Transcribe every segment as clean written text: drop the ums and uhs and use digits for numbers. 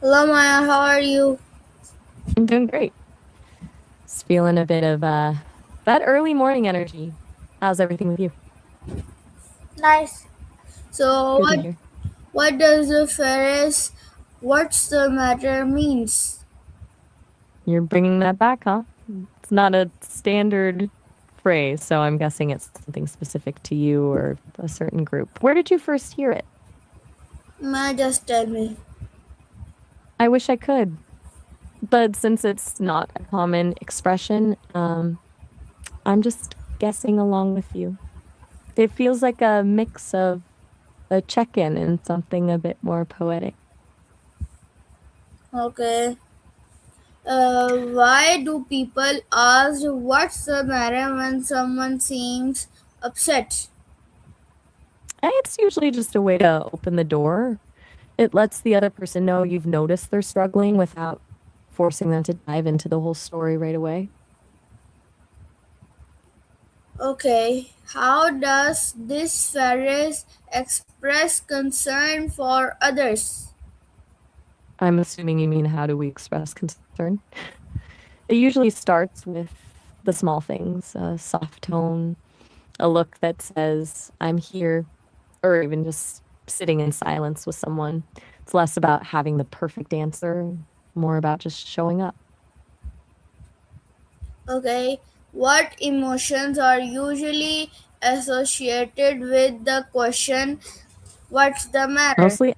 Hello, Maya. How are you? I'm doing great. Just feeling a bit of that early morning energy. How's everything with you? Nice. So, Good to what hear. what does the phrase "What's the matter" means? You're bringing that back, huh? It's not a standard phrase, so I'm guessing it's something specific to you or a certain group. Where did you first hear it? Maya, just tell me. I wish I could, but since it's not a common expression, I'm just guessing along with you. It feels like a mix of a check-in and something a bit more poetic. Okay. Why do people ask "What's the matter" when someone seems upset? It's usually just a way to open the door. It lets the other person know you've noticed they're struggling without forcing them to dive into the whole story right away. Okay. How does this phrase express concern for others? I'm assuming you mean how do we express concern? It usually starts with the small things, a soft tone, a look that says, I'm here, or even just sitting in silence with someone. It's less about having the perfect answer, more about just showing up. Okay. What emotions are usually associated with the question "What's the matter"? Mostly,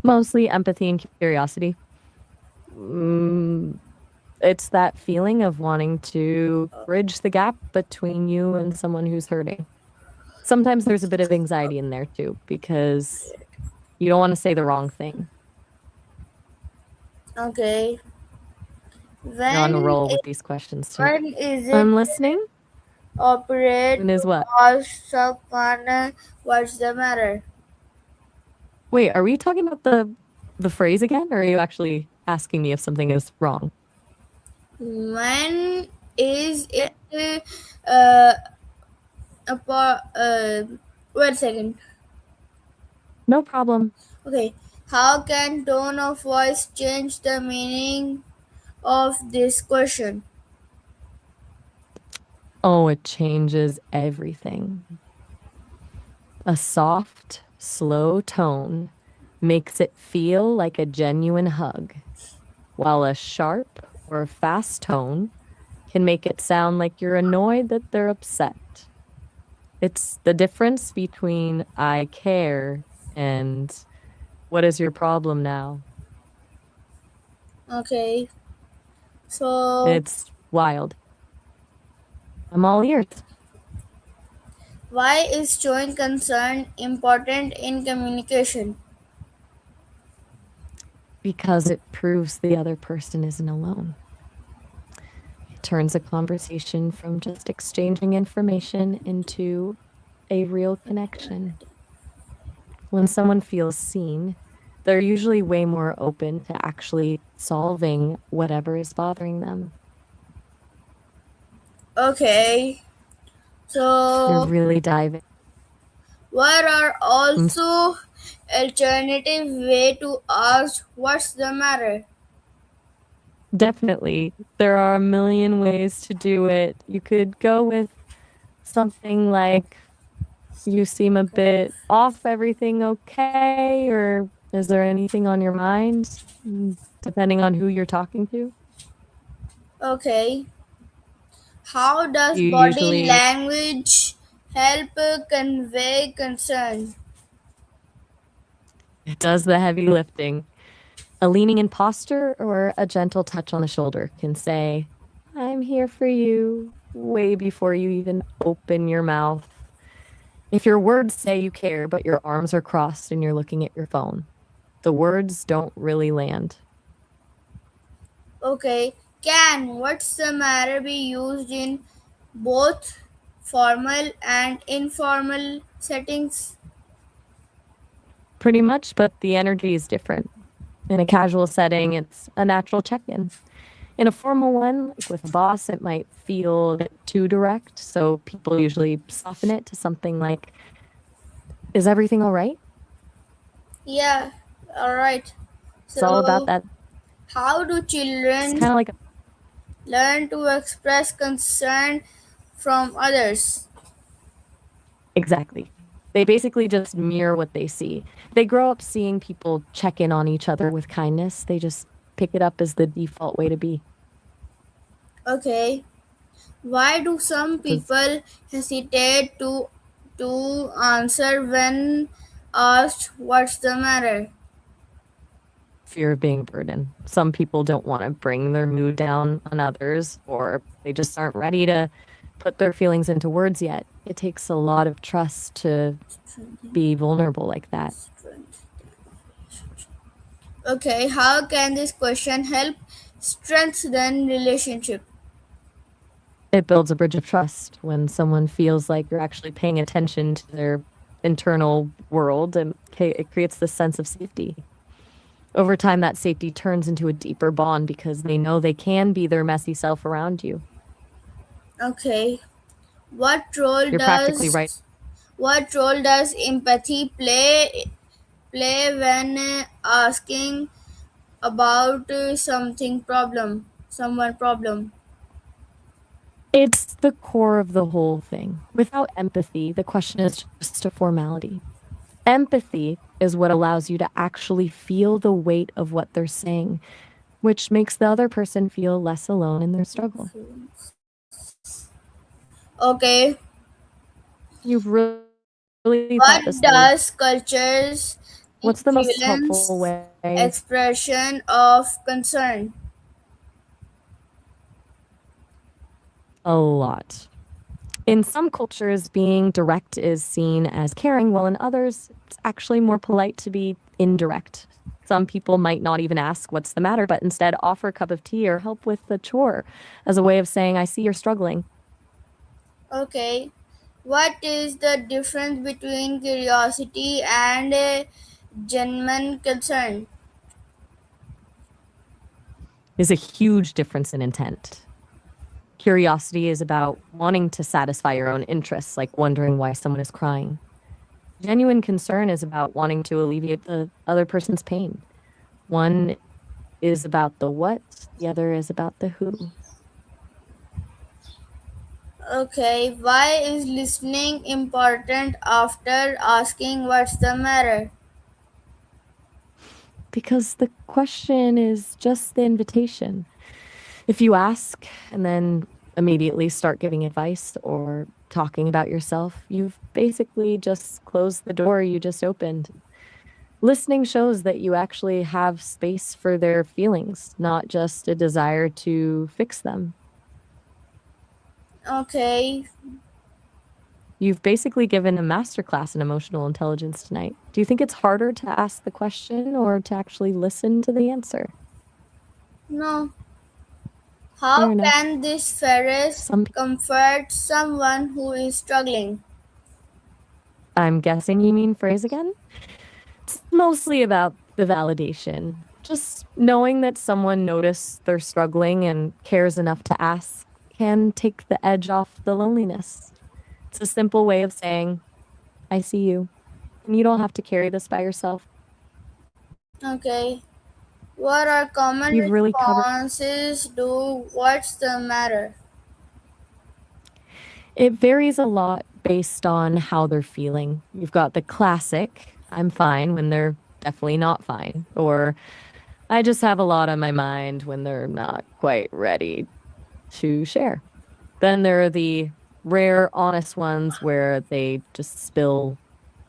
mostly empathy and curiosity. Mm, it's that feeling of wanting to bridge the gap between you and someone who's hurting. Sometimes there's a bit of anxiety in there too, because you don't want to say the wrong thing. Okay. You're on a When roll is, with these questions too. when is it I'm listening. appropriate And to is what? ask someone "What's the matter"? Wait, are we talking about the phrase again, or are you actually asking me if something is wrong? When is Eh, it uh, appro- uh wait a second. no problem. Okay. How can tone of voice change the meaning of this question? Oh, it changes everything. A soft, slow tone makes it feel like a genuine hug, while a sharp or fast tone can make it sound like you're annoyed that they're upset. It's the difference between I care and what is your problem now? Okay. So It's wild. I'm all ears why is showing concern important in communication? because it proves the other person isn't alone. It turns a conversation from just exchanging information into a real connection. When someone feels seen, they're usually way more open to actually solving whatever is bothering them. Okay. You're So really diving. what are I'm also alternative way to ask "What's the matter"? Definitely. There are a million ways to do it. You could go with something like, you seem a bit off, everything okay? Or is there anything on your mind? Depending on who you're talking to. Okay. How does You body usually, language help convey concern? it does the heavy lifting. A leaning in posture or a gentle touch on the shoulder can say, I'm here for you, way before you even open your mouth. If your words say you care, but your arms are crossed and you're looking at your phone, the words don't really land. Okay. Can "What's the matter" be used in both formal and informal settings? Pretty much, but the energy is different. In a casual setting, it's a natural check in. In a formal one, like with a boss, it might feel a bit too direct. So people usually soften it to something like, is everything all right? Yeah. All right. It's all about So, that. how do It's children kind of like learn to express concern from others? exactly. They basically just mirror what they see. They grow up seeing people check in on each other with kindness. They just pick it up as the default way to be. Okay. Why do some Because people hesitate to answer when asked what's the matter? fear of being a burden. Some people don't want to bring their mood down on others, or they just aren't ready to put their feelings into words yet. It takes a lot of trust to be vulnerable like that. Okay, how can this question help strengthen relationship? It builds a bridge of trust when someone feels like you're actually paying attention to their internal world, and it creates this sense of safety. Over time, that safety turns into a deeper bond because they know they can be their messy self around you. Okay, what role You're practically right. does what role does empathy play when asking about someone problem? It's the core of the whole thing. Without empathy, the question is just a formality. Empathy is what allows you to actually feel the weight of what they're saying, which makes the other person feel less alone in their struggle. Okay, You've really what thought this through. does cultures What's the most helpful influence way? expression of concern? A lot. In some cultures, being direct is seen as caring, while in others, it's actually more polite to be indirect. Some people might not even ask what's the matter, but instead offer a cup of tea or help with the chore as a way of saying, I see you're struggling. Okay, what is the difference between curiosity and genuine concern? There's a huge difference in intent. Curiosity is about wanting to satisfy your own interests, like wondering why someone is crying. Genuine concern is about wanting to alleviate the other person's pain. One is about the what, the other is about the who. Okay, why is listening important after asking what's the matter? Because the question is just the invitation. If you ask and then immediately start giving advice or talking about yourself, you've basically just closed the door you just opened. Listening shows that you actually have space for their feelings, not just a desire to fix them. Okay, You've basically given a masterclass in emotional intelligence tonight. Do you think it's harder to ask the question or to actually listen to the answer? no. Fair How enough. can this phrase Some comfort someone who is struggling? I'm guessing you mean phrase again? It's mostly about the validation. Just knowing that someone noticed they're struggling and cares enough to ask can take the edge off the loneliness. It's a simple way of saying, I see you, and you don't have to carry this by yourself. Okay, what are common You've really covered. responses to what's the matter? It varies a lot based on how they're feeling. You've got the classic, I'm fine when they're definitely not fine, or I just have a lot on my mind when they're not quite ready to share. Then there are the rare, honest ones where they just spill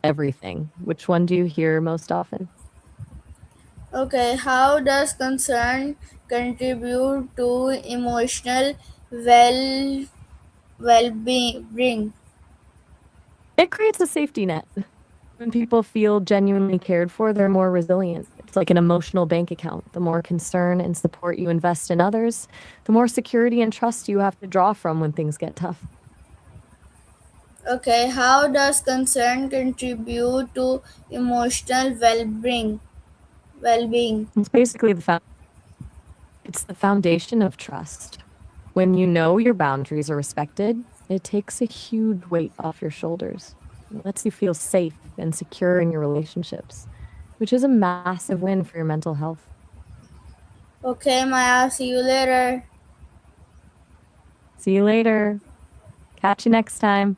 everything. Which one do you hear most often? Okay, how does concern contribute to emotional well well-being? It creates a safety net. When people feel genuinely cared for, they're more resilient. It's like an emotional bank account. The more concern and support you invest in others, the more security and trust you have to draw from when things get tough. Okay, how does concern contribute to emotional well-being? Well-being. It's basically it's the foundation of trust. When you know your boundaries are respected, it takes a huge weight off your shoulders. It lets you feel safe and secure in your relationships. which is a massive win for your mental health. Okay, Maya, see you later. See you later. Catch you next time.